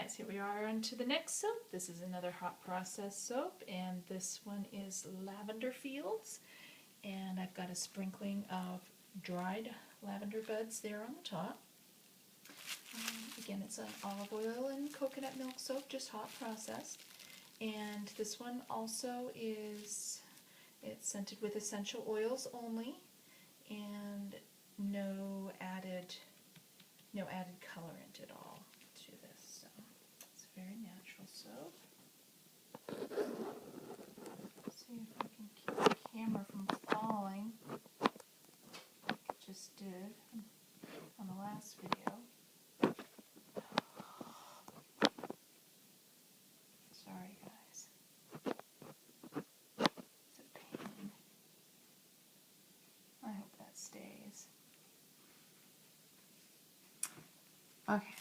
guys, here we are on to the next soap. This is another hot process soap, and this one is Lavender Fields, and I've got a sprinkling of dried lavender buds there on the top. Again, it's an olive oil and coconut milk soap, just hot processed. And this one also it's scented with essential oils only, and no added colorant at all to this. So it's a very natural soap. Let's see if I can keep the camera from falling, like it just did on the last video. Sorry guys. It's a pain. I hope that stays. Okay.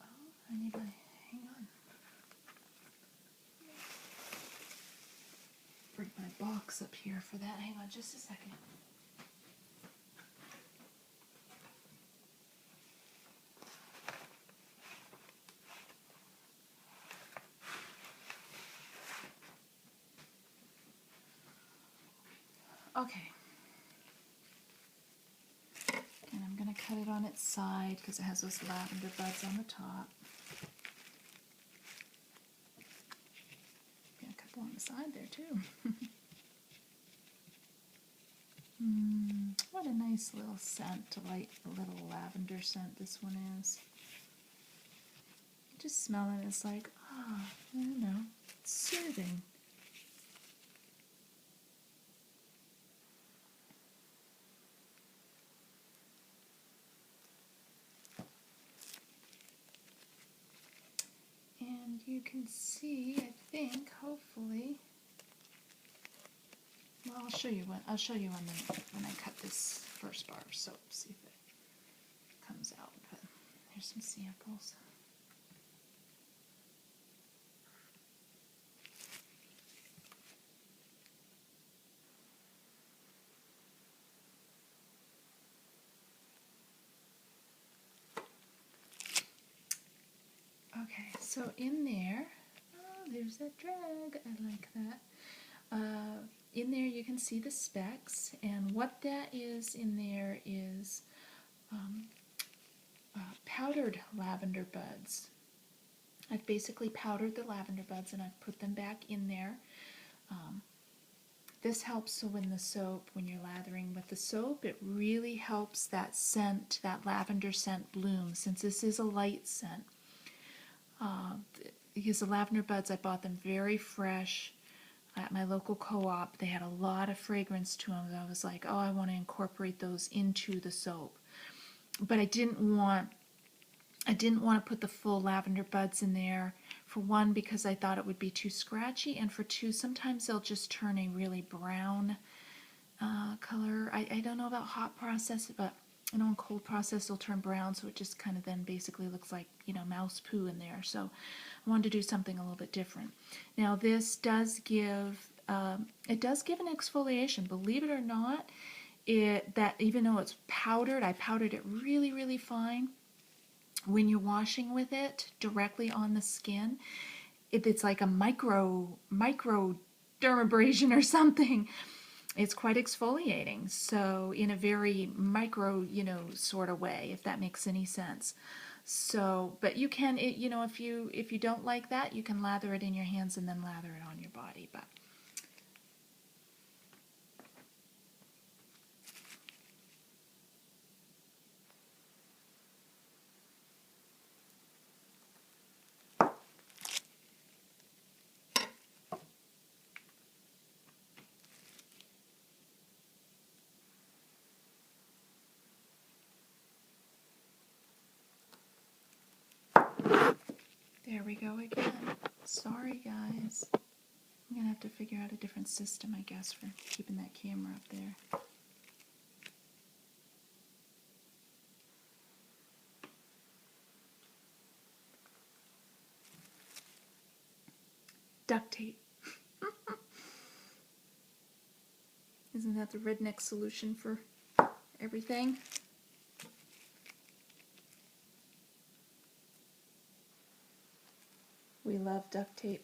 Oh, I need my, hang on. Bring my box up here for that. Hang on just a second. Okay. And I'm going to cut it on its side because it has those lavender buds on the top. Got a couple on the side there too. What a nice little scent, a light little lavender scent this one is. Just smell it, it's like, I don't know, it's soothing. And you can see, I think, hopefully, well, I'll show you when I cut this first bar of soap, see if it comes out. But here's some samples. Okay, so in there, oh, there's that drag, I like that. In there you can see the specks, and what that is in there is powdered lavender buds. I've basically powdered the lavender buds and I've put them back in there. This helps so when you're lathering with the soap, it really helps that scent, that lavender scent bloom, since this is a light scent. Because the lavender buds, I bought them very fresh at my local co-op. They had a lot of fragrance to them. I was like, oh, I want to incorporate those into the soap. But I didn't want to put the full lavender buds in there. For one, because I thought it would be too scratchy, and for two, sometimes they'll just turn a really brown color. I don't know about hot process, but I know in cold process they'll turn brown, so it just kind of then basically looks like, mouse poo in there. So I wanted to do something a little bit different. Now this does give an exfoliation. Believe it or not, that even though it's powdered, I powdered it really, really fine. When you're washing with it directly on the skin, it's like a micro dermabrasion or something. It's quite exfoliating, so in a very micro, sort of way, if that makes any sense. So, but you can, if you don't like that, you can lather it in your hands and then lather it on your body. But there we go again. Sorry guys. I'm going to have to figure out a different system, I guess, for keeping that camera up there. duct tape. Isn't that the redneck solution for everything? We love duct tape.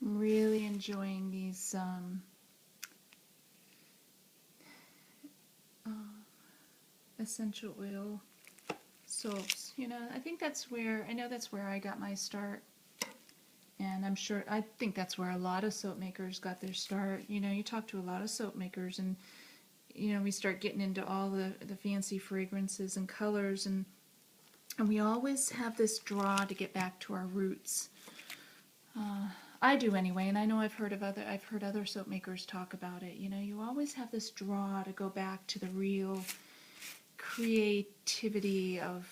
I'm really enjoying these essential oil soaps. You know, I think that's where, I know that's where I got my start. And I'm sure, I think that's where a lot of soap makers got their start. You know, you talk to a lot of soap makers and, you know, we start getting into all the fancy fragrances and colors, and we always have this draw to get back to our roots. I do anyway, and I know I've heard other soap makers talk about it. You know, you always have this draw to go back to the real creativity of,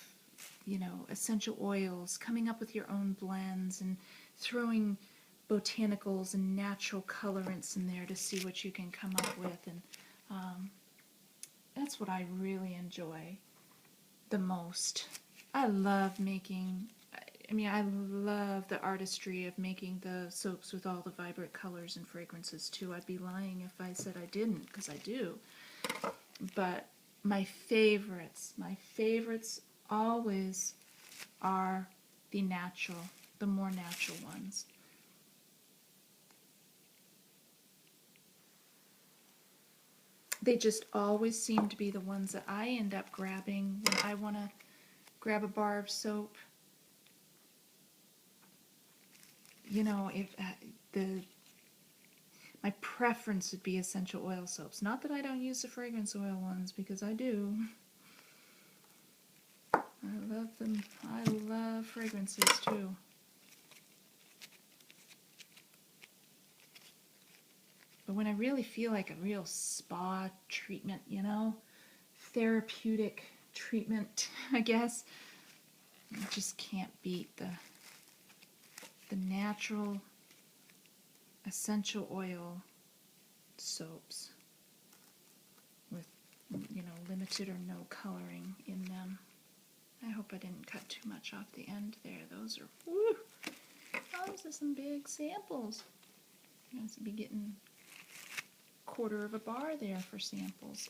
you know, essential oils, coming up with your own blends and throwing botanicals and natural colorants in there to see what you can come up with. And that's what I really enjoy the most. I love making, I love the artistry of making the soaps with all the vibrant colors and fragrances too. I'd be lying if I said I didn't, because I do. But my favorites always are the more natural ones. They just always seem to be the ones that I end up grabbing when I want to grab a bar of soap. You know, if my preference would be essential oil soaps. Not that I don't use the fragrance oil ones, because I do. I love them. I love fragrances too. But when I really feel like a real spa treatment, you know, therapeutic treatment, I guess, I just can't beat the natural essential oil soaps with, you know, limited or no coloring in them. I hope I didn't cut too much off the end there. Those are, woo, those are some big samples. You know, be getting a quarter of a bar there for samples.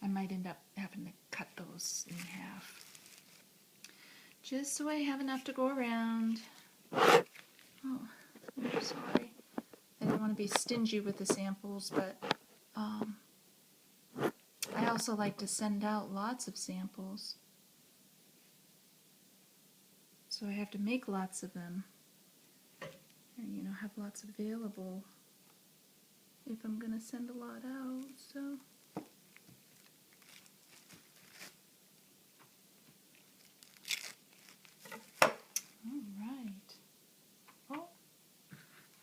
I might end up having to cut those in half, just so I have enough to go around. Oh, I'm sorry. I didn't want to be stingy with the samples, but I also like to send out lots of samples. So I have to make lots of them, or, you know, have lots available if I'm going to send a lot out. So all right. Oh,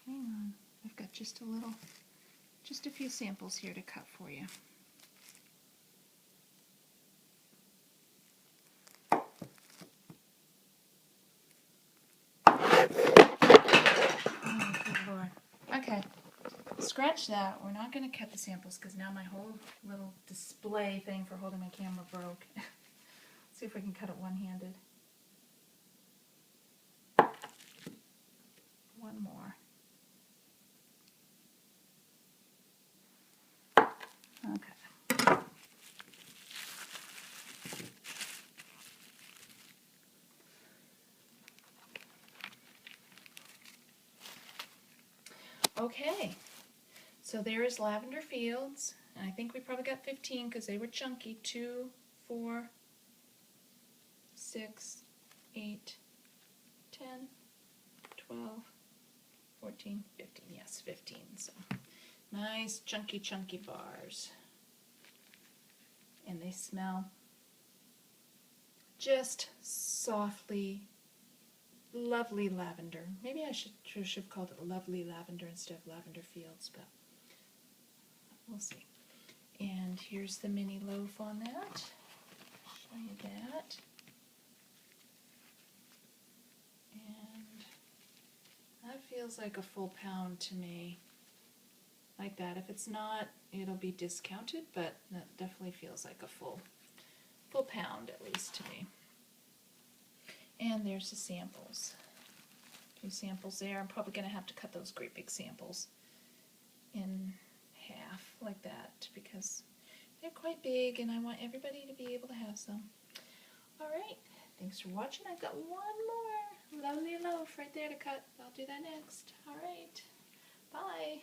hang on. I've got just a few samples here to cut for you. Oh, good Lord. Okay. Scratch that. We're not going to cut the samples because now my whole little display thing for holding my camera broke. See if I can cut it one-handed. One more. Okay. Okay. So there is Lavender Fields, and I think we probably got 15 because they were chunky. 2, 4, 6, 8, 10, 12, 14, 14, 15, yes, 15. So nice chunky bars. And they smell just softly lovely lavender. Maybe I should have called it lovely lavender instead of lavender fields, but we'll see. And here's the mini loaf on that. Show you that. And that feels like a full pound to me. Like that. If it's not, it'll be discounted, but that definitely feels like a full pound at least to me. And there's the samples. 2 samples there. I'm probably going to have to cut those great big samples in half like that because they're quite big and I want everybody to be able to have some. Alright, thanks for watching. I've got one more lovely loaf right there to cut. I'll do that next. Alright, bye.